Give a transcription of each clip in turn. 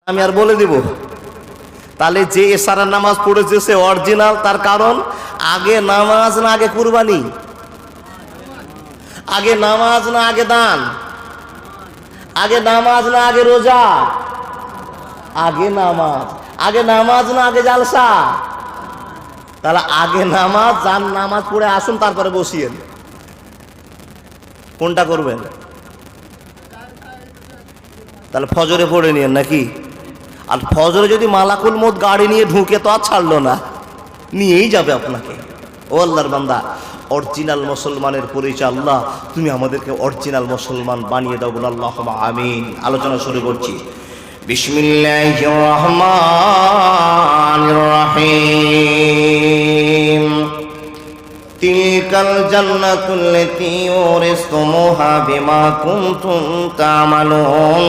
আমি আর বলে দিব। তাহলে যে এশারার নামাজ পড়েছে সে অরিজিনাল, তার কারণ আগে নামাজ না আগে কুরবানি, আগে নামাজ না আগে দান, আগে নামাজ না আগে রোজা, আগে নামাজ, আগে নামাজ না আগে জালসা। তাহলে আগে নামাজ, যান নামাজ পড়ে আসুন তারপরে বসিয়েন। কোনটা করবেন? তাহলে ফজরে পড়ে নিয়েন নাকি? আর ফজরে যদি মালাকুল মউত গাড়ি নিয়ে ঢুকে তো আর ছাড়লো না, নিয়েই যাবে আপনাকে। ও আল্লাহর বান্দা, অরিজিনাল মুসলমানের পরিচয় আল্লাহ, তুমি আমাদেরকে অরিজিনাল মুসলমান বানিয়ে দাও, বলে আল্লাহুম্মা আমিন। আলোচনা শুরু করছি। বিসমিল্লাহির রহমানির রহিম। তিলকাল জান্নাতুল্লাতী উরিসতুমুহা বিমা কুনতুম তা'মালুন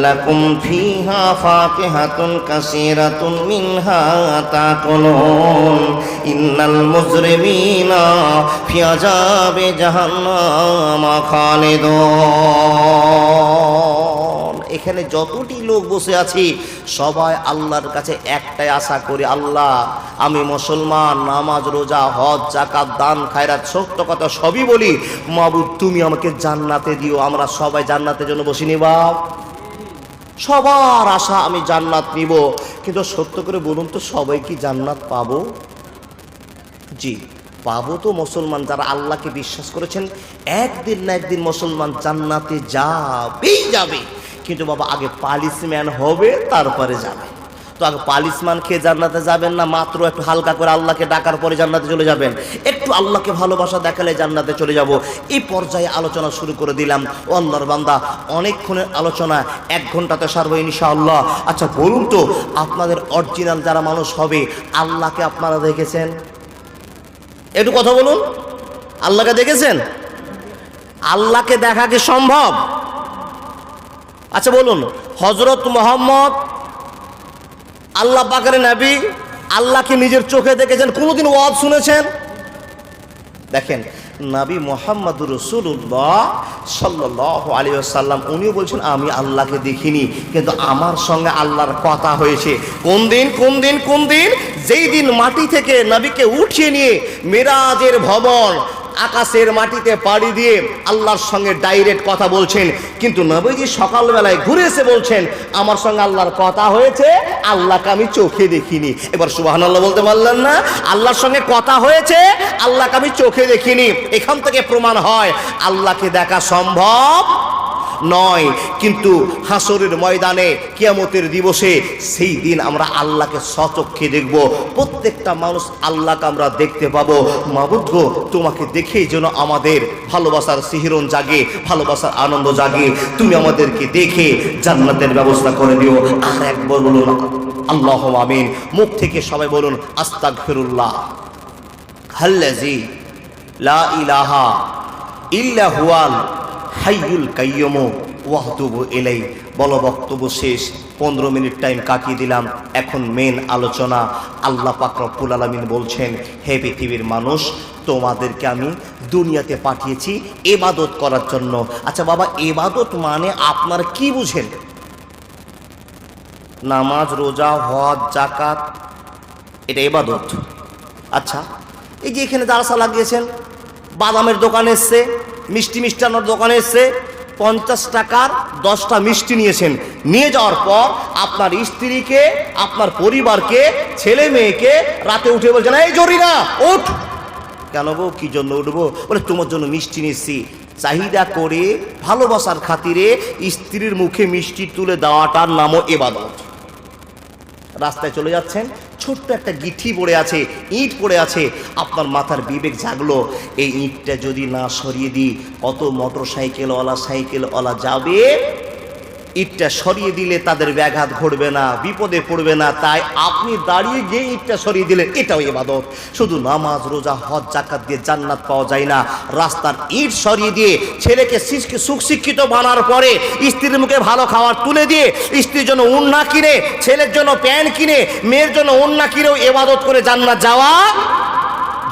লাকুম ফিহা ফাকিহাতুন কাসীরাতুন মিনহা তাকুলুন ইন্নাল মুজরিমিনা ফি আযাবি জাহান্নাম খালিদুন। এখানে যতটি লোক বসে আছি সবাই আল্লাহর কাছে একটাই আশা করি, আল্লাহ আমি মুসলমান, নামাজ রোজা হজ যাকাত দান খায়রাত সত্য কথা সবই বলি, মাবুদ তুমি আমাকে জান্নাতে দিও। আমরা সবাই জান্নাতের জন্য বসিনি বাপ? সবার আশা আমি জান্নাত নিব, কিন্তু সত্য করে বলুন তো সবাই কি জান্নাত পাবো? জি পাবো তো। মুসলমান যারা আল্লাহকে বিশ্বাস করেছেন একদিন না একদিন মুসলমান জান্নাতে যাবেই যাবে, কিন্তু বাবা আগে পালিশম্যান হবে তারপরে যাবে। তো আগে পালিশম্যান খেয়ে জান্নাতে যাবেন না, মাত্র একটু হালকা করে আল্লাহকে ডাকার পরে জান্নাতে চলে যাবেন? একটু আল্লাহকে ভালোবাসা দেখালে জান্নাতে চলে যাব। এই পর্যায়ে আলোচনা শুরু করে দিলাম। ও আল্লাহর বান্দা, অনেকক্ষণের আলোচনা, 1 ঘন্টাতে সারবো ইনশাআল্লাহ। আচ্ছা বলুন তো, আপনাদের অরিজিনাল যারা মানুষ হবে আল্লাহকে আপনারা দেখেছেন? একটু কথা বলুন, আল্লাহকে দেখেছেন? আল্লাহকে দেখা কি সম্ভব? আচ্ছা বলুন, হযরত মুহাম্মদ আল্লাহ পাকের নবী আল্লাহকে নিজের চোখে দেখেছেন? কোনোদিন ওয়াজ শুনেছেন? দেখেন নবী মুহাম্মদুর রাসূলুল্লাহ সাল্লাল্লাহু আলাইহি ওয়াসাল্লাম উনিও বলছেন আমি আল্লাহকে দেখিনি, কিন্তু আমার সঙ্গে আল্লাহর কথা হয়েছে। কোন দিন? কোন দিন? কোন দিন? যেই দিন মাটি থেকে নবীকে উঠিয়ে নিয়ে মেরাজের ভবন আকাশের মাটিতে পাড়ি দিয়ে আল্লাহর সঙ্গে ডাইরেক্ট কথা বলছেন, কিন্তু নবীজি সকালবেলায় ঘুরে এসে বলছেন আমার সঙ্গে আল্লাহর কথা হয়েছে, আল্লাহকে আমি চোখে দেখিনি। এবার সুবহানাল্লাহ বলতে পারলেন না? আল্লাহর সঙ্গে কথা হয়েছে, আল্লাহকে আমি চোখে দেখিনি। এখান থেকে প্রমাণ হয় আল্লাহকে দেখা সম্ভব নয়। কিন্তু হাসরের ময়দানে কিয়ামতের দিবসে সেই দিন আমরা আল্লাহকে সচক্ষে দেখব। প্রত্যেকটা মানুষ আল্লাহকে আমরা দেখতে পাবো। মাবুদ গো, তোমাকে দেখেই যেন আমাদের ভালোবাসার শিহরণ জাগে, ভালোবাসার আনন্দ জাগে। তুমি আমাদেরকে দেখে জান্নাতের ব্যবস্থা করে দিও। আর একবার বলুন আল্লাহুম্মা আমিন। মুখ থেকে সবাই বলুন আস্তাগফিরুল্লাহ আল্লাযী লা ইলাহা ইল্লা হুয়াল হাইয়ুল কাইয়্যুম ওয়াহতুবু ইলাইহি। বলো বক্তব্য শেষ, 15 মিনিট টাইম কাটিয়ে দিলাম। এখন মেন আলোচনা। আল্লাহ পাক রব্বুল আলামিন বলছেন, হে পৃথিবীর মানুষ, তোমাদেরকে আমি দুনিয়াতে পাঠিয়েছি ইবাদত করার জন্য। আচ্ছা বাবা, ইবাদত মানে আপনার কি বুঝেন? নামাজ রোজা হজ যাকাত এটা ইবাদত। আচ্ছা এই যে এখানে জালসা লাগিয়েছেন, বাদামের দোকানে এসছে, মিষ্টি মিষ্টানোর দোকানে এসছে, 50 টাকার 10টা মিষ্টি নিয়েছেন। নিয়ে যাওয়ার পর আপনার স্ত্রীকে, আপনার পরিবারকে, ছেলে মেয়েকে রাতে উঠে বলছেন এই জরিনা উঠ। কেন গো, কি জন্য উঠবো? বলে তোমার জন্য মিষ্টি নিয়েছি। চাহিদা করে ভালোবাসার খাতিরে স্ত্রীর মুখে মিষ্টি তুলে দেওয়াটার নামও ইবাদত। রাস্তায় চলে যাচ্ছেন, ছোট্ট একটা গিঠি পড়ে আছে, ইট পড়ে আছে, আপনার মাথার বিবেক জাগলো এই ইটটা যদি না সরিয়ে দিই কত মোটর সাইকেলওয়ালা যাবে, ইটটা সরিয়ে দিলে তাদের ব্যাঘাত ঘটবে না, বিপদে পড়বে না, তাই আপনি দাঁড়িয়ে গিয়ে ইটটা সরিয়ে দিলেন, এটাও ইবাদত। শুধু নামাজ রোজা হজ যাকাত দিয়ে জান্নাত পাওয়া যায় না, রাস্তার ইট সরিয়ে দিয়ে ছেলেকে সুশিক্ষিত বানার পরে স্ত্রীর মুখে ভালো খাবার তুলে দিয়ে স্ত্রীর জন্য ওড়না কিনে, ছেলের জন্য প্যান্ট কিনে, মেয়ের জন্য ওড়না কিনেও ইবাদত করে জান্নাত যাওয়া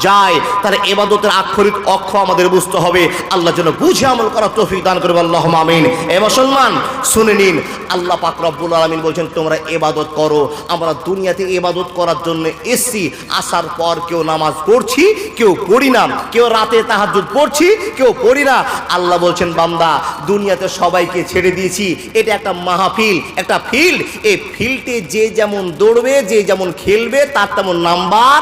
যায়, তাহলে ইবাদতের আক্ষরিক অর্থ আমাদের বুঝতে হবে। আল্লাহ যেন বুঝে আমল করার তৌফিক দান করবে, আল্লাহুম্মা আমিন। এ মুসলমান শুনে নিন, আল্লাহ পাক রব্বুল আলামিন বলছেন তোমরা ইবাদত করো। আমরা দুনিয়াতে ইবাদত করার জন্য এসেছি, আসার পর কেউ নামাজ পড়ছি, কেউ পড়ি না, কেউ রাতে তাহাজ্জুদ পড়ছি, কেউ পড়ি না। আল্লাহ বলছেন বান্দা দুনিয়াতে সবাইকে ছেড়ে দিয়েছি, এটা একটা মাহফিল, একটা ফিল্ড। এই ফিল্ডে যে যেমন দৌড়বে, যে যেমন খেলবে তার তেমন নাম্বার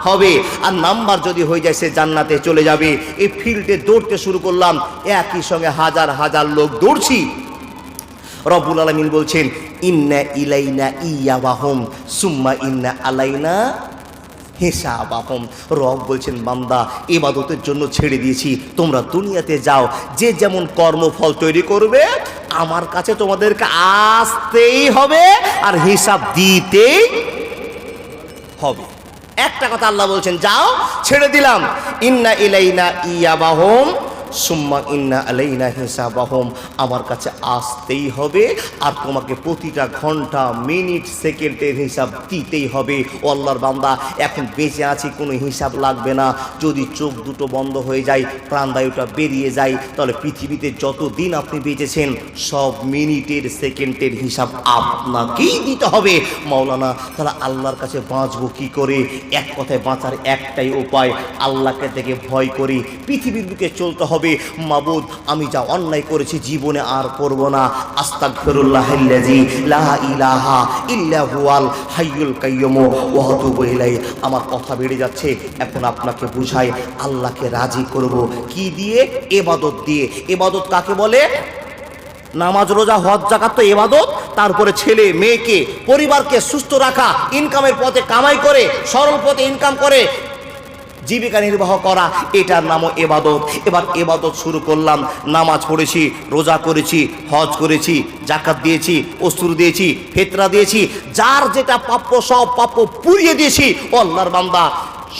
হবে, আর নাম্বার যদি হয়ে যায় সে জান্নাতে চলে যাবে। এই ফিল্ডে দৌড়তে শুরু করলাম, একই সঙ্গে হাজার হাজার লোক দৌড়ছি। রব্বুল আলামিন বলছেন ইন্না ইলাইনা ইয়াবাহুম সুম্মা ইন্না আলাইনা হিসাবাহুম। রব বলছেন বান্দা ইবাদতের জন্য ছেড়ে দিয়েছি, তোমরা দুনিয়াতে যাও, যে যেমন কর্মফল তৈরি করবে আমার কাছে তোমাদেরকে আসতেই হবে আর হিসাব দিতেই হবে। একটা কথা আল্লাহ বলছেন যাও, ছেড়ে দিলাম। ইন্না ইলাইনা ইয়াবাহুম সুম্মা ইন্না আলাইনা হিসাবাহুম, আমার কাছে আসতেই হবে আর তোমাকে প্রতিটা ঘন্টা মিনিট সেকেন্ডের হিসাব দিতেই হবে। ও আল্লাহর বান্দা এখন বেঁচে আছি, কোনো হিসাব লাগবে না। যদি চোখ দুটো বন্ধ হয়ে যায়, প্রাণবায়ুটা বেরিয়ে যায়, তাহলে পৃথিবীতে যত দিন আপনি বেঁচেছেন সব মিনিটের সেকেন্ডের হিসাব আপনাকেই দিতে হবে। মাওলানা তাহলে আল্লাহর কাছে বাঁচবো কি করে? এক কথায় বাঁচার একটাই উপায়, আল্লাহকে থেকে ভয় করি, পৃথিবীর বুকে চলতে হবে। মাবুদ আমি যা অন্যায় করেছি জীবনে আর করব না, আস্তাগফিরুল্লাহাল্লাযী লা ইলাহা ইল্লা হুয়াল হাইয়ুল কাইয়্যুম ওয়া আতুবু ইলাইহি। আমার কথা বেড়ে যাচ্ছে, এখন আপনাকে বুঝাই আল্লাহকে রাজি করব কি দিয়ে? ইবাদত দিয়ে। ইবাদত কাকে বলে? নামাজ রোজা হজ যাকাত তো ইবাদত। তারপরে ছেলে মেয়েকে পরিবারকে সুস্থ রাখা, ইনকামের পথে কামাই করে সরল পথে ইনকাম করে জীবিকা নির্বাহ করা, এটার নামও ইবাদত। এবার ইবাদত শুরু করলাম, নামাজ পড়েছি, রোজা করেছি, হজ করেছি, যাকাত দিয়েছি, অস্ত্র দিয়েছি, ফিতরা দিয়েছি, যার যেটা প্রাপ্য সব প্রাপ্য পুড়িয়ে দিয়েছি। ও আল্লাহর বান্দা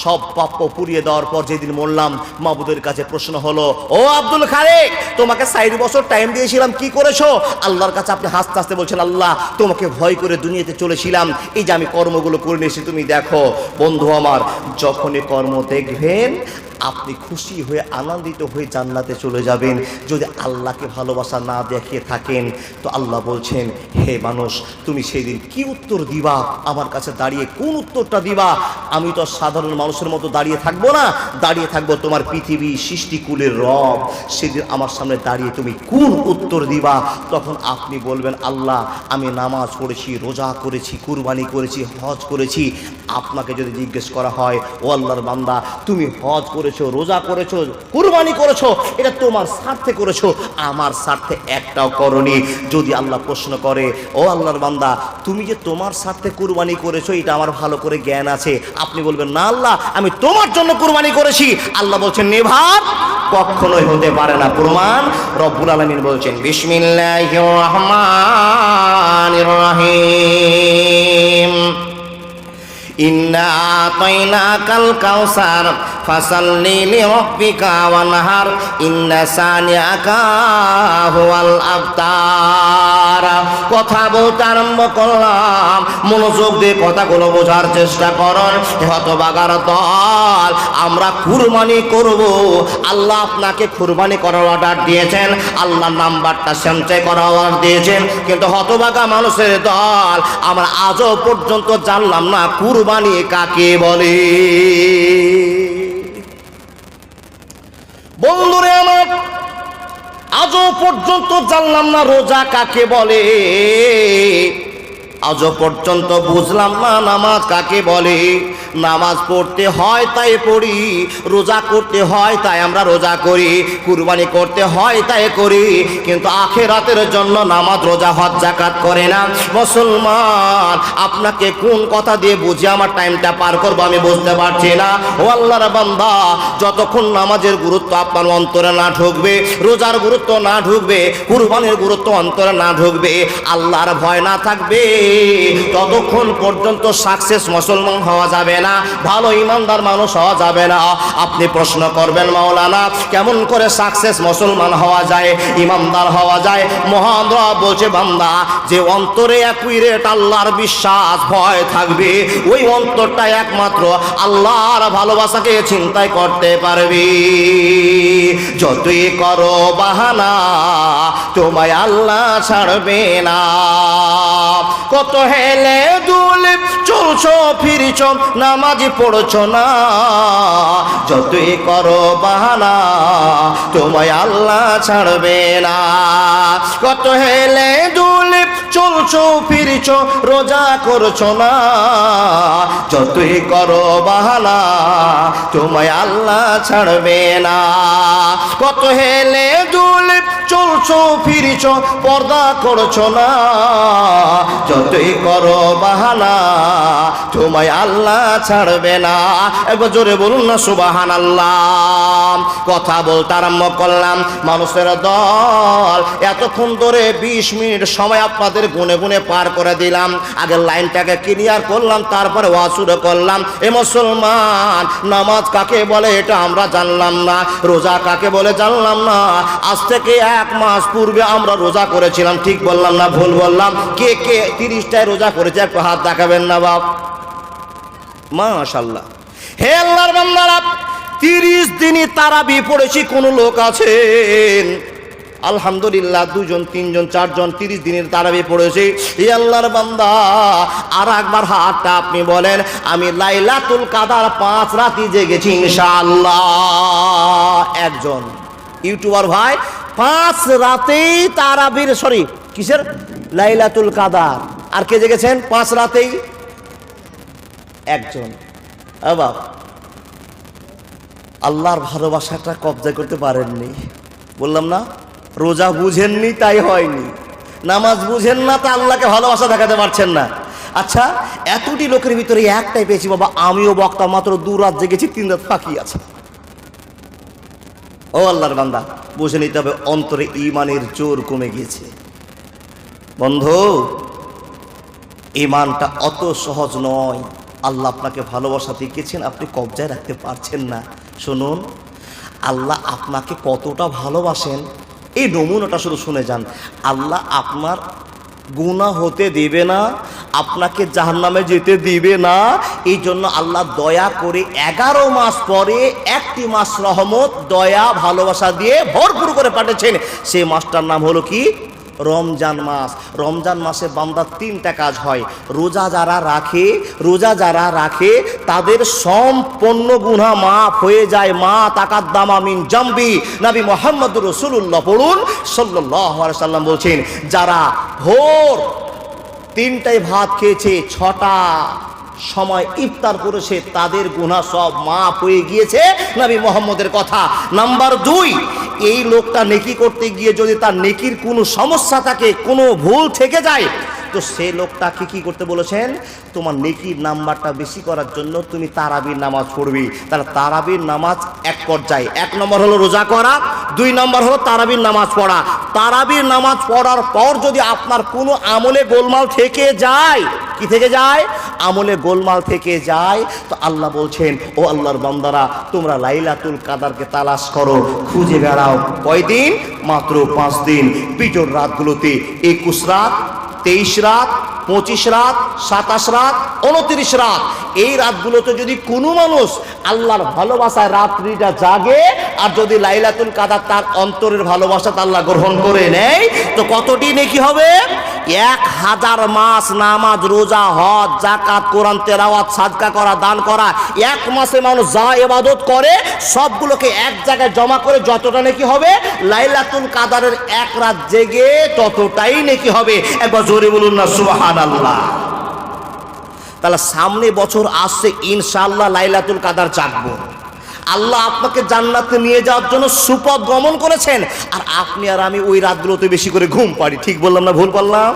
সব প্রাপ্য পুড়িয়ে দেওয়ার পর যেদিন মরলাম, মাবুদের কাছে প্রশ্ন হলো, ও আব্দুল খালেক তোমাকে 60 বছর টাইম দিয়েছিলাম, কি করেছো? আল্লাহর কাছে আপনি হাসতে হাসতে বলছেন আল্লাহ তোমাকে ভয় করে দুনিয়াতে চলেছিলাম, এই যে আমি কর্মগুলো করে নিয়েছি তুমি দেখো। বন্ধু আমার, যখনই কর্ম দেখবেন আপনি খুশি হয়ে আনন্দিত হয়ে জান্নাতে চলে যাবেন। যদি আল্লাহকে ভালোবাসা না দেখিয়ে থাকেন তো আল্লাহ বলছেন হে মানুষ তুমি সেদিন কি উত্তর দিবা? আমার কাছে দাঁড়িয়ে কোন উত্তরটা দিবা? আমি তো সাধারণ মানুষের মতো দাঁড়িয়ে থাকবো না, দাঁড়িয়ে থাকবো তোমার পৃথিবী সৃষ্টিকুলের রব। সেদিন আমার সামনে দাঁড়িয়ে তুমি কোন উত্তর দিবা? তখন আপনি বলবেন আল্লাহ আমি নামাজ পড়েছি, রোজা করেছি, কুরবানি করেছি, হজ করেছি। আপনাকে যদি জিজ্ঞেস করা হয় ও আল্লাহর বান্দা তুমি হজ করেছো, রোজা করেছো, কুরবানি করেছো, এটা তোমার স্বার্থে করেছো, আমার স্বার্থে একটাও করনি। যদি আল্লাহ প্রশ্ন করে ও আল্লাহর বান্দা তুমি যে তোমার স্বার্থে কুরবানি করেছো এটা আমার ভালো করে জ্ঞান আছে, আপনি বলবেন না আল্লাহ আমি তোমার জন্য কুরবানি করেছি। আল্লাহ বলছেন নেভার, কখনোই হতে পারে না। প্রমাণ রব্বুল আলামিন বলছেন বিসমিল্লাহির রহমানির রহিম ইন্না আতাইনাকাল কাউসার ফাসাল্লি লিরাব্বিকা ওয়ানহার ইন্না সানিয়াকা হুয়াল আবতার। কথা বলতে আরম্ভ করলাম, মনোযোগ দিয়ে কথাগুলো বোঝার চেষ্টা করুন। হতভাগার দল, আমরা কুরবানি করব। আল্লাহ আপনাকে কুরবানি করার অর্ডার দিয়েছেন, আল্লাহ নাম্বারটা সঞ্চয় করার অর্ডার দিয়েছেন, কিন্তু হতভাগা মানুষের দল আমরা আজও পর্যন্ত জানলাম না কুরবানি কাকে বলে। বন্ধুরে আমার, আজও পর্যন্ত জানলাম না রোজা কাকে বলে, আজও পর্যন্ত বুঝলাম না নামাজ কাকে বলে। নামাজ পড়তে হয় তাই পড়ি, রোজা করতে হয় তাই আমরা রোজা করি, কুরবানি করতে হয় তাই করি, কিন্তু আখিরাতের জন্য নামাজ রোজা হজ যাকাত করে না। মুসলমান আপনাকে কোন কথা দিয়ে বুঝে আমার টাইমটা পার করবো আমি বুঝতে পারছি না। ও আল্লাহর বান্দা, যতক্ষণ নামাজের গুরুত্ব আপনার অন্তরে না ঢুকবে, রোজার গুরুত্ব না ঢুকবে, কুরবানির গুরুত্ব অন্তরে না ঢুকবে, আল্লাহর ভয় না থাকবে, ততক্ষণ পর্যন্ত সাকসেস মুসলমান হওয়া যাবে না, ভালো ইমানদার মানুষ হওয়া যাবে না। আপনি প্রশ্ন করবেন, মাওলানা কেমন করে সাকসেস মুসলমান হওয়া যায়, ইমানদার হওয়া যায়? মহান রব বলছে, বান্দা যে অন্তরে অ্যাকুরেট আল্লাহর বিশ্বাস ভয় থাকবে, ওই অন্তরটা একমাত্র আল্লাহর ভালোবাসাকে চিন্তাই করতে পারবি। যতই করো বাহানা তোমায় আল্লাহ ছাড়বে না। কত হেলে দুলে চলছো ফিরছো নামাজ পড়ছো না, যতই করো বাহানা তোমায় আল্লাহ ছাড়বে না। কত হেলে দুলে চলছো ফিরছো রোজা করছো না, যতই করো বাহানা তোমায় আল্লাহ ছাড়বে না। কত হেলে দুলে চলছো ফিরছো পর্দা করছো না, যতই করো বাহানা তোমায় আল্লাহ ছাড়বে না। একবার জোরে বলুন না সুবহানাল্লাহ। কথা বলতে আরম্ভ করলাম, মানুষের দল এতক্ষণ ধরে 20 মিনিট সময় আপনাদের গুনে গুনে পার করে দিলাম। আগের লাইনটাকে ক্লিয়ার করলাম, তারপরে ওয়াজ শুরু করলাম। এ মুসলমান, নামাজ কাকে বলে এটা আমরা জানলাম না, রোজা কাকে বলে জানলাম না। আজ থেকে 1 মাস পূর্বে আমরা রোজা করেছিলাম, ঠিক বললাম না ভুল বললাম? কে কে 30টায় রোজা করেছে একটু হাত দেখাবেন না বাপ? মাশাআল্লাহ। হে আল্লাহর বান্দারা, 30 দিনই তারাবি পড়েছি। কোন লোক আছেন? আলহামদুলিল্লাহ, 2 জন 3 জন 4 জন 30 দিনের তারাবি পড়েছি। হে আল্লাহর বান্দা, আর একবার হাতটা আপনি বলেন, আমি লাইলাতুল কাদার 5 রাতি জেগেছি ইনশাআল্লাহ। একজন ইউটিউবার ভাই 5 রাতেই তারাবির কিসের লাইলাতুল কাদার। আর কে জেগেছেন 5 রাতেই? একজন। বাবা, আল্লাহর ভালোবাসাটা কবজা করতে পারেননি। বললাম না, রোজা বুঝেননি তাই হয়নি, নামাজ বুঝেন না তা আল্লাহকে ভালোবাসা দেখাতে পারছেন না। আচ্ছা, এতটি লোকের ভিতরে একটাই পেয়েছি বাবা, আমিও বক্তা, মাত্র 2 রাত জেগেছি, 3 রাত বাকি আছে। ও আল্লাহর বান্দা, বুঝে নিতে হবে অন্তরে ঈমানের জোর কমে গিয়েছে। বন্ধু, ঈমানটা অত সহজ নয়। আল্লাহ আপনাকে ভালোবাসা দিয়েছেন, আপনি কবজায় রাখতে পারছেন না। শুনুন, আল্লাহ আপনাকে কতটা ভালোবাসেন এই নমুনাটা শুধু শুনে যান। আল্লাহ আপনার গুনাহ হতে দিবে না, আপনাকে জাহান্নামে যেতে দিবে না। এই জন্য আল্লাহ দয়া করে 11 মাস পরে 1টি মাস রহমত, দয়া, ভালোবাসা দিয়ে ভরপুর করে পাঠিয়েছেন। সেই মাসটার নাম হলো কি? রমজান মাস। রমজান মাসে বান্দার 3টা কাজ হয়। রোজা যারা রাখে তাদের সম্পূর্ণ গুনাহ মাফ হয়ে যায়। মা তাকাদ্দামা মিন জামবি। নবী মুহাম্মদুর রাসূলুল্লাহ পড়ুন সাল্লাল্লাহু আলাইহি সাল্লাম বলছেন, যারা ভোর 3টায় ভাত খেয়েছে, 6টা সময় ইফতার করেছে, তাদের গুনাহ সব মাফ হয়ে গিয়েছে। নবী মুহাম্মদের কথা। নাম্বার 2, এই লোকটা নেকি করতে গিয়ে যদি তার নেকির কোনো সমস্যা থাকে, কোনো ভুল থেকে যায়, তো সেই লোকটাকে কি করতে বলেছেন? তোমার নেকির নাম্বারটা বেশি করার জন্য তুমি তারাবির নামাজ পড়বি। তাহলে তারাবির নামাজ 1 পর্যায়ে, 1 নম্বর হলো রোজা করা, 2 নম্বর হলো তারাবির নামাজ পড়া। তারাবির নামাজ পড়ার পর যদি আপনার কোনো আমলে গোলমাল থেকে যায়, কি থেকে যায়? আমলে গোলমাল থেকে যায়, তো আল্লাহ বলছেন, ও আল্লাহর বান্দারা, তোমরা লাইলাতুল কাদারকে তালাশ করো, খুঁজে বেড়াও। কয়দিন? মাত্র 5 দিন। বিজোড় রাতগুলোতে 21 রাত, 23 রাত, 25 রাত, 27 রাত, 29 রাত। এই রাতগুলোতে যদি কোনো মানুষ আল্লাহর ভালোবাসায় রাত্রিটা জাগে, আর যদি লাইলাতুল কাদার তার অন্তরের ভালোবাসাটা আল্লাহ গ্রহণ করে নেয়, তো কতটি নেকি হবে? 1000 মাস নামাজ, রোজা, হজ, যাকাত, কোরআন তেলাওয়াত, সাদকা করা, দান করা, 1 মাসে মানুষ যা ইবাদত করে সবগুলোকে এক জায়গায় জমা করে যতটা নেকি হবে, লাইলাতুল কাদারের 1 রাত জেগে ততটাই নেকি হবে। একবার জোরে বলুন না সুবহানাল্লাহ। তাহলে সামনে বছর আসছে, ইনশাআল্লাহ লাইলাতুল কাদার জাগবো। আল্লাহ আপনাকে জান্নাতে নিয়ে যাওয়ার জন্য সুপথ গমন করেছেন, আর আপনি আর আমি ওই রাতগুলোতে বেশি করে ঘুম পাড়ি। ঠিক বললাম না ভুল বললাম?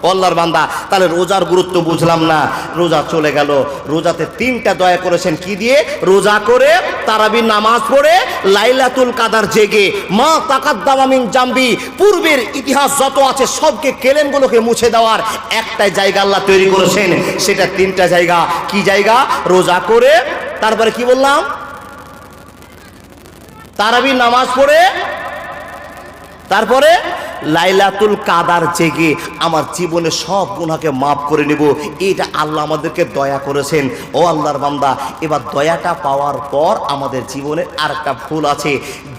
আল্লাহর বান্দা, তাহলে রোজার গুরুত্ব বুঝলাম না, রোজা চলে গেল। রোজাতে 3টা দয়া করেছেন, কি দিয়ে? রোজা করে, তারাবির নামাজ পড়ে, লাইলাতুল কাদার জেগে, মা তাকাদ্দামা মিন জামবি, পূর্বের ইতিহাস যত আছে সবকে কেলেনগুলোকে মুছে দেওয়ার একটাই জায়গা আল্লাহ তৈরি করেছেন, সেটা 3টা জায়গা। কি জায়গা? রোজা করে, তারপরে কি বললাম? তারাবির নামাজ পড়ে, তারপরে লাইলাতুল কাদার জেগে আমার জীবনে সব গুনাহকে মাফ করে নেব। এটা আল্লাহ আমাদেরকে দয়া করেছেন। ও আল্লাহর বান্দা, এবার দয়াটা পাওয়ার পর আমাদের জীবনে আরেকটা ভুল আছে।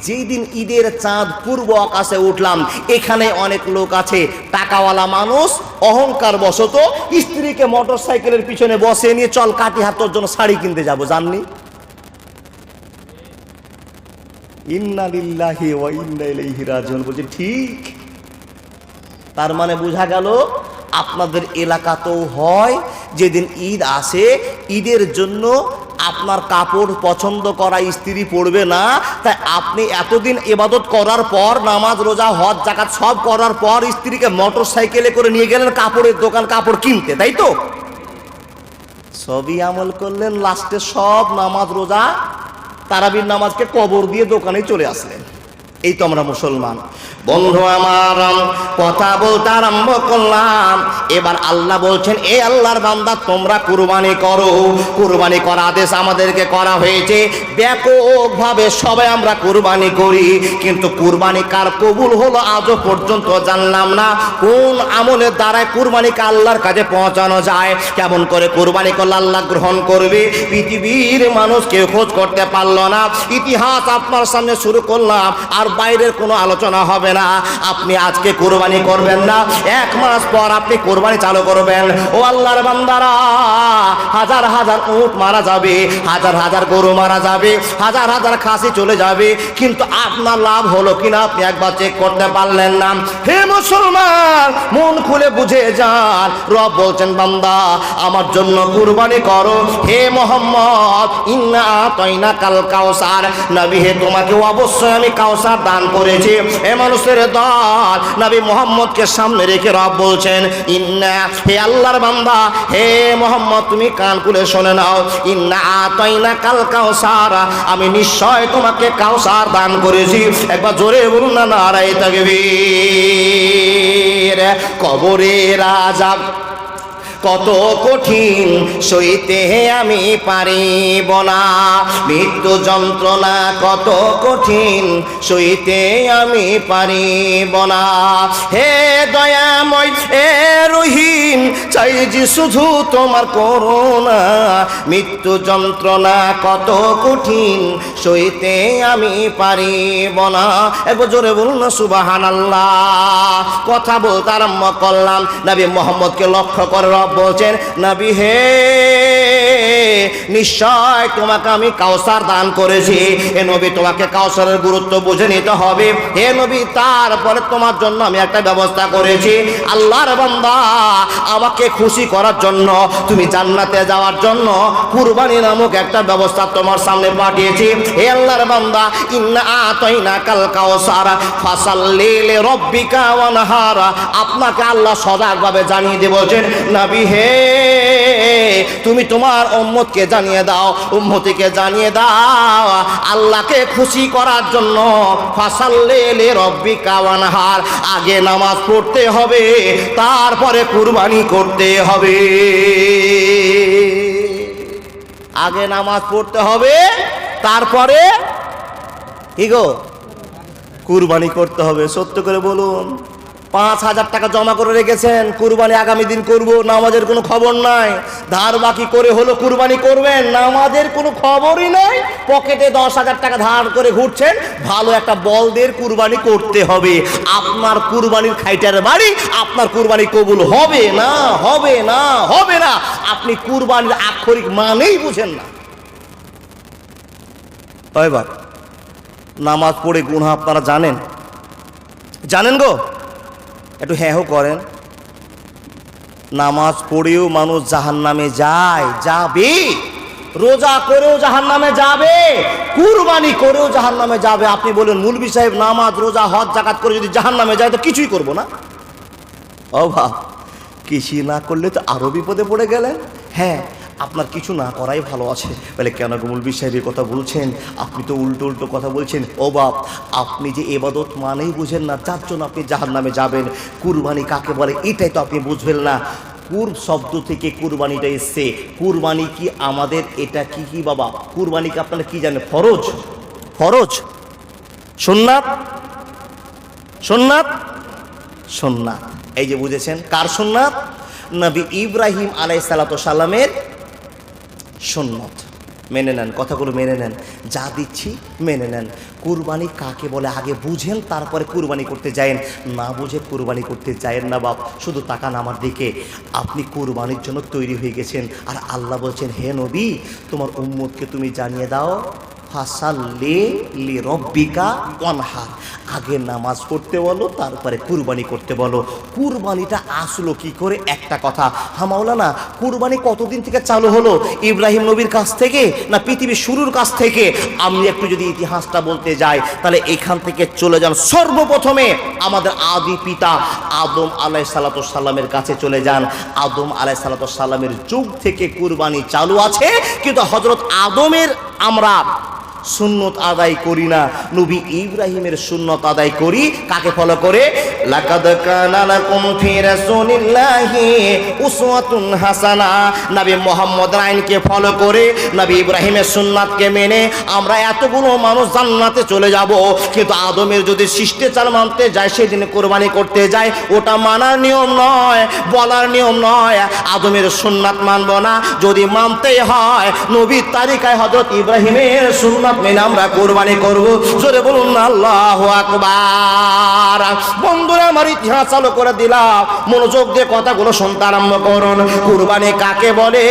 যেই দিন ঈদের চাঁদ পূর্ব আকাশে উঠলাম, এখানে অনেক লোক আছে টাকাওয়ালা মানুষ, অহংকার বশত স্ত্রীকে মোটর সাইকেলের পিছনে বসে নিয়ে, চল কাটিহার তোর জন্য শাড়ি কিনতে যাবো, জাননি? ইন্না লিল্লাহি ওয়া ইন্না ইলাইহি রাজিউন বলছে, ঠিক। তার মানে বোঝা গেল আপনাদের এলাকাতেও হয়, যেদিন ঈদ আসে, ঈদের জন্য আপনার কাপড় পছন্দ করা স্ত্রী পড়বে না, তাই আপনি এতদিন ইবাদত করার পর, নামাজ রোজা হজ যাকাত সব করার পর, স্ত্রীকে মোটর সাইকেলে করে নিয়ে গেলেন কাপড়ের দোকান কাপড় কিনতে, তাই তো? সবই আমল করলেন, লাস্টে সব নামাজ রোজা তারাবির নামাজকে কবর দিয়ে দোকানে চলে আসলেন। এই তো আমরা মুসলমান। বন্ধু আমার, কথা বলতে আরম্ভ করলাম। এবার আল্লাহ বলছেন, এ আল্লাহর বান্দা, তোমরা কুরবানি করো। কুরবানি করার আদেশ আমাদেরকে করা হয়েছে ব্যাপকভাবে, সবাই আমরা কুরবানি করি, কিন্তু কুরবানি কার কবুল হলো আজও পর্যন্ত জানলাম না। কোন আমলের দ্বারায় কুরবানিকে আল্লাহর কাছে পৌঁছানো যায়, কেমন করে কুরবানি করলে আল্লাহ গ্রহণ করবে, পৃথিবীর মানুষ কেউ খোঁজ করতে পারলো না। ইতিহাস আপনার সামনে শুরু করলাম, আর বাইরের কোনো আলোচনা হবে না। আপনি আজকে কুরবানি করবেন না, 1 মাস পর আপনি কুরবানি চালু করবেন। ও আল্লাহর বান্দারা, হাজার হাজার উট মারা যাবে, হাজার হাজার গরু মারা যাবে, হাজার হাজার খাসি চলে যাবে, কিন্তু আপনার লাভ হলো কিনা আপনি একবার চেক করতে পারলেন না। হে মুসলমান, মন খুলে বুঝে যান, রব বলছেন, বান্দা আমার জন্য কুরবানি করো। হে মুহাম্মদ, ইন্না আতাইনা কাল কাউসার, নবী হে তোমাকে অবশ্যই আমি কাউসার দান করেছি। এ মানুষের দল, নবী মুহাম্মদকে সামনে রেখে রব বলছেন, ইন্না, হে আল্লাহর বান্দা, হে মুহাম্মদ তুমি কান খুলে শুনে নাও, ইন্না আতাইনা কাল কাউসার, আমি নিশ্চয় তোমাকে কাউসার দান করেছি। একবার জোরে বলুন না, নারায়ে তাকবীর। কবরের আযাব কত কঠিন সইতে আমি পারিব না, মৃত্যু যন্ত্রণা কত কঠিন সইতে আমি পারিব না। হে দয়াময়, হে রহিম, চাই যে শুধু তোমার করুণা, মৃত্যু যন্ত্রণা কত কঠিন সইতে আমি পারিব না। একবার জোরে বলুন না সুবহানাল্লাহ। কথা বলতে আরম্ভ করলাম, নবী মুহাম্মদকে লক্ষ্য করে রব বলছেন, নবী হে, নিশ্চয় তোমাকে আমি কাউসার দান করেছি। হে নবী, তোমাকে কাউসারের গুরুত্ব বুঝে নিতে হবে। হে নবী, তারপরে তোমার জন্য আমি একটা ব্যবস্থা করেছি। আল্লাহর বান্দা, আমাকে খুশি করার জন্য, তুমি জান্নাতে যাওয়ার জন্য কুরবানি নামক একটা ব্যবস্থা তোমার সামনে পাঠিয়েছি। হে আল্লাহর বান্দা, ইন্না আতাইনা কাল কাউসার ফাসাল্লি লিরাব্বিকা ওয়ানহার, আপনাকে আল্লাহ সজাগভাবে জানিয়ে দিয়ে বলছেন, নবী হে, তুমি তোমার উম্মতকে জানিয়ে দাও, উম্মতিকে জানিয়ে দাও, আল্লাহকে খুশি করার জন্য ফাসাল্লি লিরাব্বিকা ওয়ানহার, আগে নামাজ পড়তে হবে, তারপরে কুরবানি করতে হবে। আগে নামাজ পড়তে হবে, তারপরে কি গো, কুরবানি করতে হবে। সত্য করে বলুন, 5,000 টাকা জমা করে রেখেছেন, কুরবানি আগামী দিন করব, নামাজের কোনো খবর নাই। ধার বাকি করে হলো কুরবানি করবেন, নামাজের কোনো খবরই নাই। পকেটে 10,000 টাকা ধার করে ঘুরছেন, ভালো একটা বলদের কুরবানি করতে হবে। আপনার কুরবানির খাইটার বাড়ি, আপনার কুরবানি কবুল হবে না, হবে না, হবে না। আপনি কুরবানির আক্ষরিক মানেই বুঝেন না। এবার নামাজ পড়ে গুনাহ আপনারা জানেন? জানেন গো? একটু হ্যাঁ করেন। নামাজ পড়েও মানুষ জাহান্নামে যায়, যাবে। রোজা করেও জাহান্নামে যাবে, কুরবানি করেও জাহান্নামে যাবে। আপনি বলেন, মুলবি সাহেব নামাজ রোজা হজ যাকাত করে যদি জাহান্নামে যায় তো কিছুই করবো না। ও বাপ, কিছু না করলে তো আরও বিপদে পড়ে গেলেন। হ্যাঁ, আপনার কিছু না করাই ভালো আছে। বলে কেন গো মৌলভী সাহেব এই কথা বলছেন? আপনি তো উল্টো উল্টো কথা বলছেন। ও বাপ, আপনি যে এবাদত মানেই বুঝেন না, যার জন্য আপনি জাহান্নামে যাবেন। কুরবানি কাকে বলে এটাই তো আপনি বুঝবেন না। কুরব শব্দ থেকে কুরবানিটা এসছে। কুরবানি কি আমাদের এটা কি কি বাবা? কুরবানিকে আপনারা কি জানেন? ফরজ, ফরজ, সুন্নাত, সুন্নাত, সুন্নাত। এই যে বুঝেছেন কার সুন্নাত? নবী ইব্রাহিম আলাইহিসসালাতু সালামের সুন্নত। মেনে নেন, কথাগুলো মেনে নেন, যা দিচ্ছি মেনে নেন। কুরবানি কাকে বলে আগে বুঝেন, তারপরে কুরবানি করতে যায়েন। না বুঝে কুরবানি করতে যায়েন না বাপ। শুধু তাকান আমার দিকে, আপনি কুরবানির জন্য তৈরি হয়ে গেছেন। আর আল্লাহ বলছেন, হে নবী, তোমার উম্মতকে তুমি জানিয়ে দাও, ফাসাল্লি লিরব্বিকা ওয়ানহার। আগে নামাজ পড়তে বলো, তারপরে কুরবানি করতে বলো। কুরবানিটা আসলো কি করে? একটা কথা, হ্যাঁ মাওলানা, কুরবানি কতদিন থেকে চালু হলো? ইব্রাহিম নবীর কাছ থেকে না পৃথিবীর শুরুর কাছ থেকে? আমি একটু যদি ইতিহাসটা বলতে যাই, তাহলে এখান থেকে চলে যান সর্বপ্রথমে আমাদের আদি পিতা আদম আলাইহিসসালাতু সালামের কাছে চলে যান। আদম আলাইহিসসালাতু সালামের যুগ থেকে কুরবানি চালু আছে, কিন্তু হযরত আদমের আমরা সুন্নত আদায় করি না, নবী ইব্রাহিমের সুন্নত আদায় করি। কাকে ফলো করে? লাকাদ কানা লাকুম ফি রাসূলিল্লাহি উসওয়াতুন হাসানা। নবী মুহাম্মদের আইনকে ফলো করে, নবী ইব্রাহিমের সুন্নাতকে মেনে আমরা এতগুলো মানুষ জান্নাতে চলে যাব। কিন্তু আদমের যদি শিষ্টাচার মানতে যায়, সেদিন কোরবানি করতে যায়, ওটা মানার নিয়ম নয়, বলার নিয়ম নয়। আদমের সুন্নাত মানব না, যদি মানতেই হয় নবীর তারিকায় হযরত ইব্রাহিমের সুন্নাত মেনে আমরা কুরবানি করব। জোরে বলুন না আল্লাহু আকবার। বন্ধুরা, আমার ইতিহাস চালু করে দিলাম, মনোযোগ দিয়ে কথাগুলো শুনতে আরম্ভ করুন। কুরবানি কাকে বলে?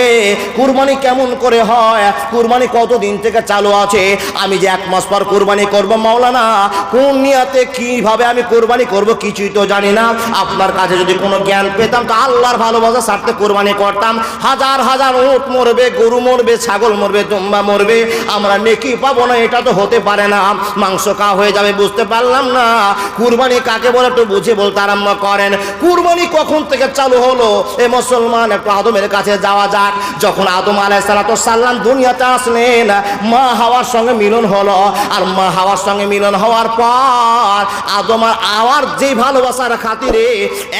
কুরবানি কেমন করে হয়? কুরবানি কতদিন থেকে চালু আছে? আমি যে 1 মাস পর কুরবানি করব মাওলানা, কোন নিয়তে কিভাবে আমি কুরবানি করব কিছুই তো জানি না। আপনার কাছে যদি কোনো জ্ঞান পেতাম তো আল্লাহর ভালোবাসা সাথে কুরবানি করতাম। হাজার হাজার উট মরবে, গরু মরবে, ছাগল মরবে, দুম্বা মরবে, আমরা নেকি পাবো না? এটা তো হতে পারে না। মাংস খাওয়া হয়ে যাবে, বুঝতে পারলাম না। কুরবানি কাকে বলে একটু বুঝে বলতে আরম্ভ করেন। কুরবানি কখন থেকে চালু হলো? এ মুসলমান, একটু আদমের কাছে যাওয়া যাক। যখন আদম আলাইহিসসালাতু সালাম দুনিয়াতে আসলেন, মা হাওয়ার সঙ্গে মিলন হলো। আর মা হাওয়ার সঙ্গে মিলন হওয়ার পর আদম আর হাওয়ার যে ভালোবাসার খাতিরে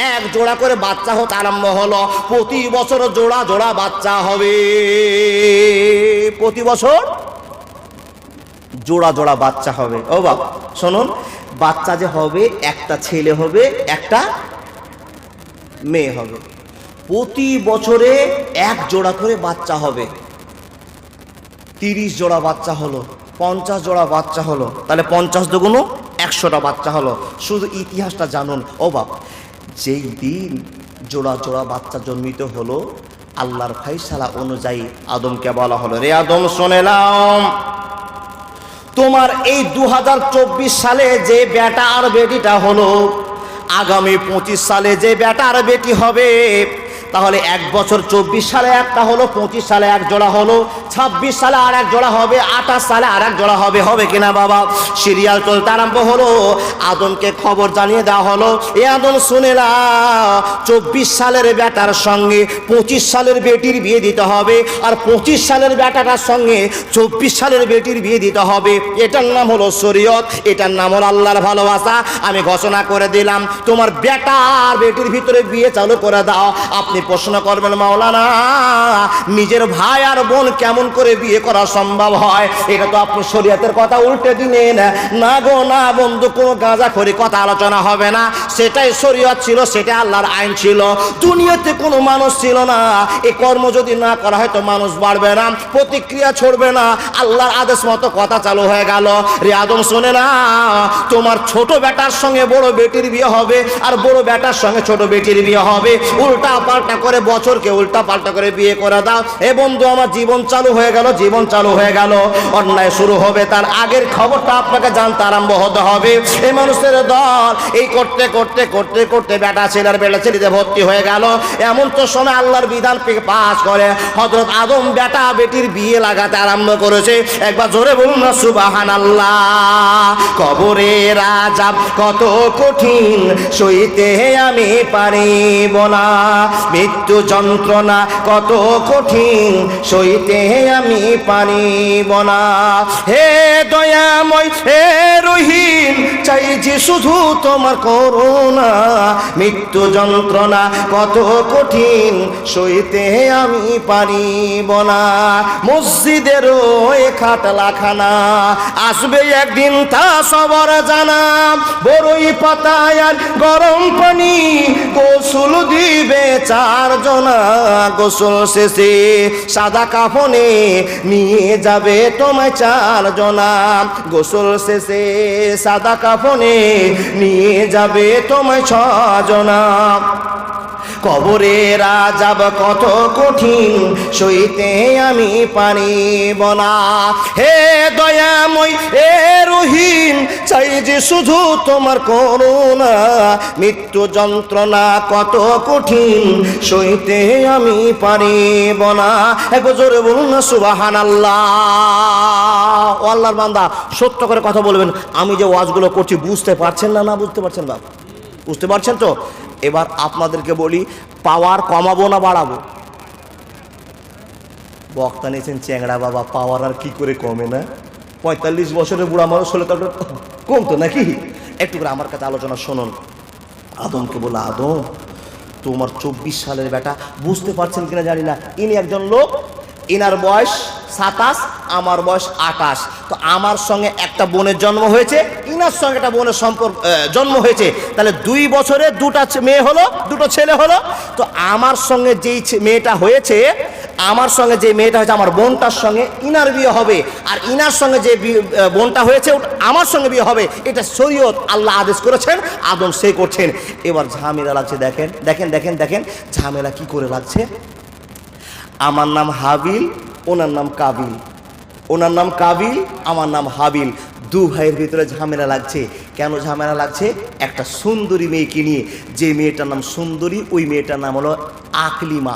1 জোড়া করে বাচ্চা হতে আরম্ভ হলো। প্রতি বছর জোড়া জোড়া বাচ্চা হবে, প্রতি বছর জোড়া জোড়া বাচ্চা হবে। ও বাবা শুনুন, বাচ্চা যে হবে, একটা ছেলে হবে, একটা মেয়ে হবে। প্রতি বছরে 1 জোড়া করে বাচ্চা হবে। 30 জোড়া বাচ্চা হলো, 50 জোড়া বাচ্চা হলো, তাহলে 50 দুগুণ 100টা বাচ্চা হলো। শুধু ইতিহাসটা জানুন। ও বাবা, যেই দিন জোড়া জোড়া বাচ্চা জন্মিত হলো, আল্লাহর ফায়সালা অনুযায়ী আদমকে বলা হলো, রে আদম শুনে নাও, তোমার এই 2024 সালে যে বেটা আর বেটিটা হলো, আগামী 25 সালে যে বেটা আর বেটি হবে, তাহলে 1 বছর 24 সালে একটা হলো, 25 সালে 1 জোড়া হলো, 26 সালে আর 1 জোড়া হবে, 28 সালে আর 1 জোড়া হবে। হবে কিনা বাবা? সিরিয়াল চলতে আরম্ভ হলো। আদমকে খবর জানিয়ে দেওয়া হলো, এ আদম শুনে না, 24 সালের বেটার সঙ্গে 25 সালের বেটির বিয়ে দিতে হবে, আর 25 সালের বেটাটার সঙ্গে 24 সালের বেটির বিয়ে দিতে হবে। এটার নাম হলো শরীয়ত, এটার নাম হলো আল্লাহর ভালোবাসা। আমি ঘোষণা করে দিলাম, তোমার বেটা আর বেটির ভিতরে বিয়ে চালু করে দাও। আপনি প্রশ্ন করবেন, মাওলানা, নিজের ভাই আর বোন কেমন করে বিয়ে করা সম্ভব হয়? এটা তো আপনি শরীয়তের কথা উল্টে দিলেন। না গো না বন্ধু, কোনো গাঁজাখড়ি কথা আলোচনা হবে না। সেটাই শরীয়ত ছিল, সেটা আল্লাহর আইন ছিল। দুনিয়াতে কোনো মানুষ ছিল না, এই কর্ম যদি না করা হয় তো মানুষ বাড়বে না, প্রতিক্রিয়া ছড়বে না। আল্লাহর আদেশ মতো কথা চালু হয়ে গেল। রে আদম শোনে না, তোমার ছোট বেটার সঙ্গে বড় বেটির বিয়ে হবে, আর বড় বেটার সঙ্গে ছোট বেটির বিয়ে হবে। উল্টা পাল্টা পাল্টা করে, বছরকে উল্টা পাল্টা করে বিয়ে করে দাও। এ বন্ধু আমার জীবন চালু হয়ে গেল, জীবন চালু হয়ে গেল। অন্যায় শুরু হবে, তার আগের খবরটা আপনাকে জানতে আরম্ভ হতে হবে। এই মানুষের দল এই করতে করতে করতে করতে বেটা ছেলের বেটা ছেলেতে ভর্তি হয়ে গেল। এমন তো সময় আল্লাহর বিধান পাস করে হযরত আদম বেটা বেটির বিয়ে লাগাতে আরম্ভ করেছে। একবার জোরে বলুন না সুবহানাল্লাহ। কবরের আযাব কত কঠিন সইতে আমি পারিব না, মৃত্যু যন্ত্রণা কত কঠিন সইতে আমি পারিব না। হে দয়াময় হে রহিম, চাইছি শুধু তোমার করুণা, মৃত্যু যন্ত্রণা কত কঠিন সইতে আমি পারিব না। মসজিদের ওই খাটলাখানা আসবে একদিন তা সবার জানা, বড়ই পাতায় আর গরম পানি গোসল দিবে চারজনা, গোসল শেষে সাদা কাফনে নিয়ে যাবে তোমায় চারজনা, গোসল শেষে সাদা কাফনে নিয়ে যাবে তোমায় ছজনা। কবরের আযাব কত কঠিন সইতে আমি পারিব না। হে দয়াময় হে রহিম, চাই যে শুধু তোমার করুণা, মৃত্যু যন্ত্রণা কত কঠিন সইতে আমি পারিব না। একবার জোরে বলুন না সুবহানাল্লাহ। ও আল্লাহর বান্দা, সত্য করে কথা বলবেন। আমি যে ওয়াজগুলো করছি বুঝতে পারছেন না? না বুঝতে পারছেন বাবা? বুঝতে পারছেন তো? এবার আপনাদেরকে বলি, পাওয়ার কমাবো না বাড়াবো? বক্তা নিয়েছেন চ্যাংড়া বাবা, পাওয়ার আর কি করে কমে না? 45 বছরের বুড়া মানুষ হলে তো কমতো নাকি? একটু করে আমার কাছে আলোচনা শুনুন। আদমকে বলে, আদম তোমার 24 সালের বেটা, বুঝতে পারছেন কিনা জানি না, ইনি একজন লোক, ইনার বয়স 27, আমার বয়স 28। তো আমার সঙ্গে একটা বোনের জন্ম হয়েছে, ইনার সঙ্গে একটা বোনের সম্পর্ক জন্ম হয়েছে। তাহলে 2 বছরে দুটা মেয়ে হলো, দুটো ছেলে হলো। তো আমার সঙ্গে যেই মেয়েটা হয়েছে, আমার সঙ্গে যে মেয়েটা হয়েছে আমার বোনটার সঙ্গে ইনার বিয়ে হবে, আর ইনার সঙ্গে যে বোনটা হয়েছে আমার সঙ্গে বিয়ে হবে। এটা শরীয়ত, আল্লাহ আদেশ করেছেন, আদম সে করছেন। এবার ঝামেলা লাগছে, দেখেন দেখেন দেখেন দেখেন ঝামেলা কি করে লাগছে। আমার নাম হাবিল, ওনার নাম কাবিল, ওনার নাম কাবিল, আমার নাম হাবিল। 2 ভাইয়ের ভিতরে ঝামেলা লাগছে। কেন ঝামেলা লাগছে? একটা সুন্দরী মেয়েকে নিয়ে। যে মেয়েটার নাম সুন্দরী, ওই মেয়েটার নাম হলো আকলিমা।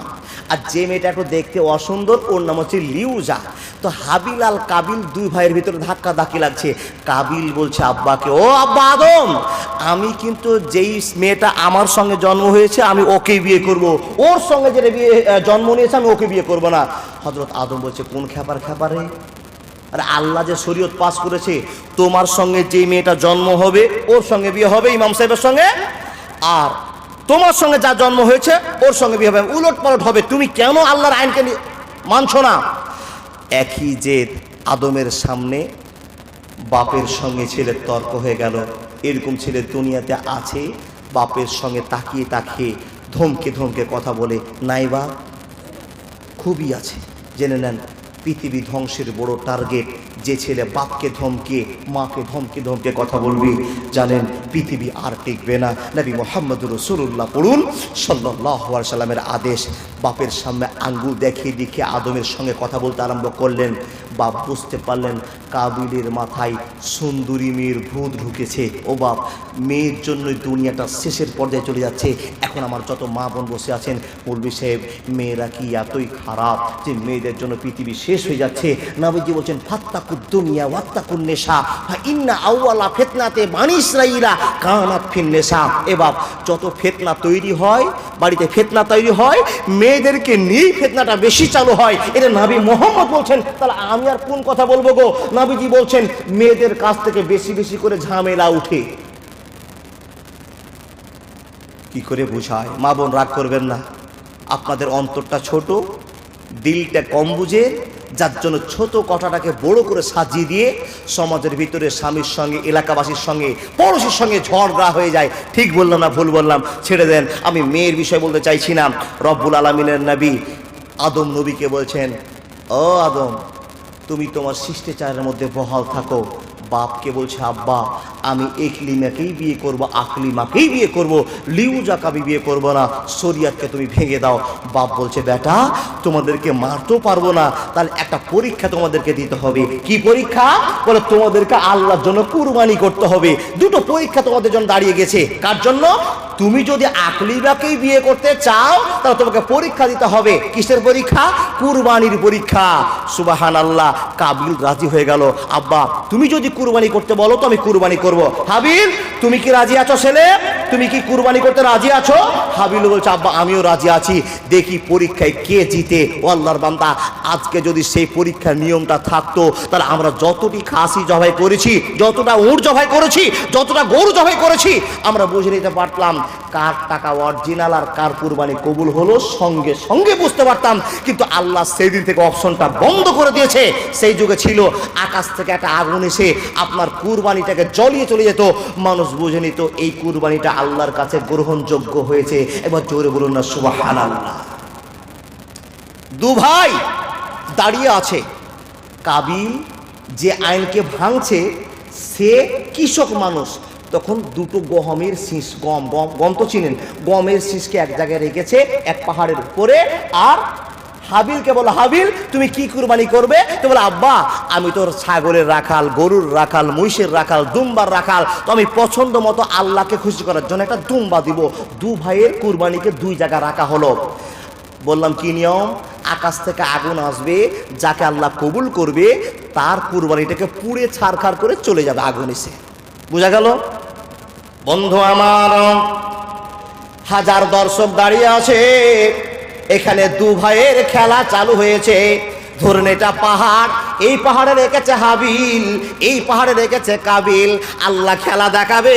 আর যে মেয়েটা একটু দেখতে অসুন্দর, ওর নাম হচ্ছে লিউজা। তো হাবিল আর কাবিল 2 ভাইয়ের ভিতরে ধাক্কা ধাক্কি লাগছে। কাবিল বলছে আব্বাকে, ও আব্বা আদম, আমি কিন্তু যেই মেয়েটা আমার সঙ্গে জন্ম হয়েছে আমি ওকেই বিয়ে করব, ওর সঙ্গে যেটা বিয়ে জন্ম নিয়েছে আমি ওকে বিয়ে করব না। হযরত আদম বলছে, কোন খ্যাপারে? আরে আল্লাহ যে শরীয়ত পাস করেছে, তোমার সঙ্গে যে মেয়েটা জন্ম হবে ওর সঙ্গে বিয়ে হবে ইমাম সাহেবের সঙ্গে, আর তোমার সঙ্গে যা জন্ম হয়েছে ওর সঙ্গে বিয়ে হবে, উলট পালট হবে। তুমি কেন আল্লাহর আইনকে মানছো না? একই জেদ, আদমের সামনে বাপের সঙ্গে ছেলের তর্ক হয়ে গেল। এরকম ছেলে দুনিয়াতে আছে, বাপের সঙ্গে তাকিয়ে তাকিয়ে ধমকে ধমকে কথা বলে নাইবা? খুবই আছে। জেনে নেন, পৃথিবী ধ্বংসের বড় টার্গেট যে ছেলে বাপকে ধমকে মাকে ধমকে ধমকে কথা বলবে, জানেন পৃথিবী আর টিকবে না। নবী মুহাম্মদুর রাসূলুল্লাহ পড়ুন সাল্লাল্লাহু আলাইহি সাল্লামের আদেশ। বাপের সামনে আঙ্গুল দেখিয়ে দেখিয়ে আদমের সঙ্গে কথা বলতে আরম্ভ করলেন। বাপ বুঝতে পারলেন কাবিলের মাথায় সুন্দরী মেয়ের ভূত ঢুকেছে। ও বাপ, মেয়ের জন্যই দুনিয়াটা শেষের পর্যায়ে চলে যাচ্ছে। এখন আমার যত মা বোন বসে আছেন, মৌলভী সাহেব, মেয়েরা কি এতই খারাপ যে মেয়েদের জন্য পৃথিবী শেষ হয়ে যাচ্ছে? নবীজি বলছেন, ফাত্তাকুদ দুনিয়া ওয়াত্তাকুন নিসা, ইন্না আউয়ালা ফিতনাতে বানি ইসরাঈলা কানাত ফিন নিসা। এ বাপ, যত ফিতনা তৈরি হয়, বাড়িতে ফিতনা তৈরি হয়, মেয়েদেরকে নিয়ে ফিতনাটা বেশি চালু হয়। এটা নবী মুহাম্মদ বলছেন। তাহলে আমি আর কোন কথা বলবো গো? নবীজি বলছেন মেয়েদের কাছ থেকে বেশি বেশি করে ঝামেলা উঠে। কি করে বুঝায়? মা বোন রাগ করবেন না, আপনাদের অন্তরটা ছোট, দিলটা কম বুঝে, যার জন্য ছোট কথাটাকে বড় করে সাজিয়ে দিয়ে সমাজের ভিতরে স্বামীর সঙ্গে, এলাকাবাসীর সঙ্গে, পড়োশির সঙ্গে ঝগড়া হয়ে যায়। ঠিক বললাম না ভুল বললাম? ছেড়ে দেন, আমি মেয়ের বিষয় বলতে চাইছি না। রব্বুল আলামিনের নবী আদম নবীকে বলছেন, ও আদম, তুমি তোমার শিষ্টাচারের মধ্যে বহাল থাকো, বাপকে বলছে আব্বা আমি ইকলিমাকেই বিয়ে করব, আকলিমাকেই বিয়ে করব, লিউজাকে আমি বিয়ে করব না, শরিয়াতকে তুমি ভেঙে দাও। বাপ বলছে বেটা তোমাদেরকে মারতেও পারবো না, তাহলে একটা পরীক্ষা তোমাদেরকে দিতে হবে। কি পরীক্ষা? বলে তোমাদেরকে আল্লাহর জন্য কুরবানি করতে হবে। দুটো পরীক্ষা তোমাদের জন্য দাঁড়িয়ে গেছে। কার জন্য? তুমি যদি আকলিমাকেই বিয়ে করতে চাও তাহলে তোমাকে পরীক্ষা দিতে হবে। কিসের পরীক্ষা? কুরবানির পরীক্ষা। সুবহানাল্লাহ। কাবিল রাজি হয়ে গেল, আব্বা তুমি যদি কুরবানি করতে বলো তো আমি কুরবানি করব। হাবিল তুমি কি রাজি আছো ছেলে? তুমি কি কুরবানি করতে রাজি আছো? হাবিল বলছে আব্বা আমিও রাজি আছি। দেখি পরীক্ষায় কে জিতে। ও আল্লাহর বান্দা, আজকে যদি সেই পরীক্ষার নিয়মটা থাকতো তাহলে আমরা যতটি খাসি জবাই করেছি, যতটা উট জবাই করেছি, যতটা গরু জবাই করেছি, আমরা বুঝে নিতে পারতাম কার টাকা অরিজিনাল আর কার কুরবানি কবুল হলো সঙ্গে সঙ্গে বুঝতে পারতাম। কিন্তু আল্লাহ সেই দিন থেকে অপশনটা বন্ধ করে দিয়েছে। সেই যুগে ছিল আকাশ থেকে একটা আগুন এসে আপনার কুরবানিটাকে জ্বলিয়ে চলে যেত, মানুষ বুঝে নিত এই কুরবানিটা আল্লাহর কাছে গ্রহণযোগ্য হয়েছে। এবার জোরে বলুন না সুবহানাল্লাহ। দু ভাই দাঁড়িয়ে আছে। কাবিল যে আইনকে ভাঙছে সে কৃষক মানুষ। তখন দুটো গমের শীষ, গম তো চিনেন, গমের শীষকে এক জায়গায় রেখেছে এক পাহাড়ের উপরে। আর হাবিলকে বলো হাবিল তুমি কি কুরবানি করবে? তো বলে আব্বা আমি তোর ছাগলের রাখাল, গরুর রাখাল, মহিষের রাখাল, দুম্বার রাখাল, তো আমি পছন্দ মতো আল্লাহকে খুশি করার জন্য একটা দুম্বা দিব। দু ভাইয়ের কুরবানিকে দুই জায়গায় রাখা হলো। বললাম কি নিয়ম? আকাশ থেকে আগুন আসবে, যাকে আল্লাহ কবুল করবে তার কুরবানিটাকে পুড়ে ছারখার করে চলে যাবে আগুন এসে। বুঝা গেল? বন্ধু আমার, হাজার দর্শক দাঁড়িয়ে আছে। এখানে দু ভাইয়ের খেলা চালু হয়েছে। ধরুন এটা পাহাড়, এই পাহাড়ে রেখেছে হাবিল, এই পাহাড়ে রেখেছে কাবিল। আল্লাহ খেলা দেখাবে,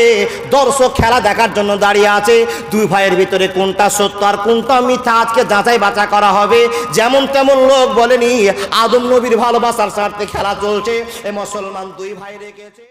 দর্শক খেলা দেখার জন্য দাঁড়িয়ে আছে। দুই ভাইয়ের ভিতরে কোনটা সত্য আর কোনটা মিথ্যা আজকে যাচাই বাছা করা হবে। যেমন তেমন লোক বলেনি, আদম নবীর ভালোবাসার স্বার্থে খেলা চলছে। এ মুসলমান দুই ভাই রেখেছে।